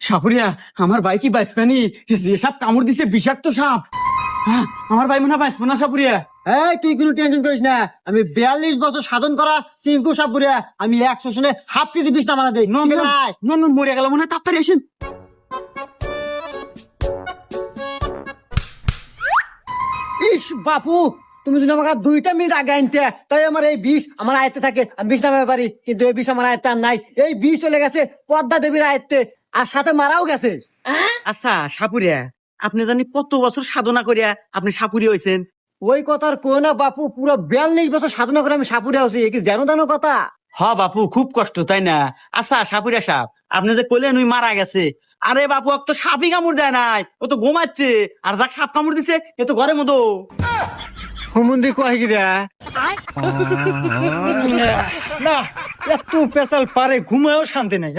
সাপুরিয়া, আমার ভাই কি বাঁচবেনি? যে সাপ কামড় দিছে বিষাক্ত সাপ। হ্যাঁ, আমার ভাই মনে হয় বাঁচবো না সাপুরিয়া। এই তুই কোনো টেনশন করিস না, আমি 42 বছর সাধন করা চিঙ্কু সাপুরিয়া, আমি 100 শুনে হাফ কেজি বিষ নামানা দেই। নন নন নন নন, মরে গেল মনে হয়, তাড়াতাড়ি আসেন। ইস বাপু, তুমি যদি আমাকে 2 মিনিট আগে আনতে, তাই আমার এই বিষ আমার আয়ত্তে থাকে, আমি বিষ নামাতে পারি। কিন্তু এই বিষ আমার আয়ত্তে আর নাই। এই বিষ চলে গেছে পদ্মা দেবীর আয়ত্তে, আর সাথে মারাও গেছে। আচ্ছা সাপুরিয়া, আপনি জানি কত বছর সাধনা করিয়া আপনি সাপুরি হয়েছেন? ওই কথার কো না বাপু, পুরো 42 বছর সাধনা করে আমি সাপুরিয়া হচ্ছি, কি যেন তেন কথা। হ বাপু, খুব কষ্ট তাই না? আচ্ছা সাপুরিয়া সাপ, আপনি যে কইলেন ওই মারা গেছে, আরে বাপু ও তো সাপই কামড় দেয় নাই, ও তো ঘুমাচ্ছে। আর যাক সাপ কামড় দিছে এ তো ঘরের মতো। হুমুন্দি কয় গিরা না, এত পেশাল পারে ঘুমায়ও শান্তি নেই।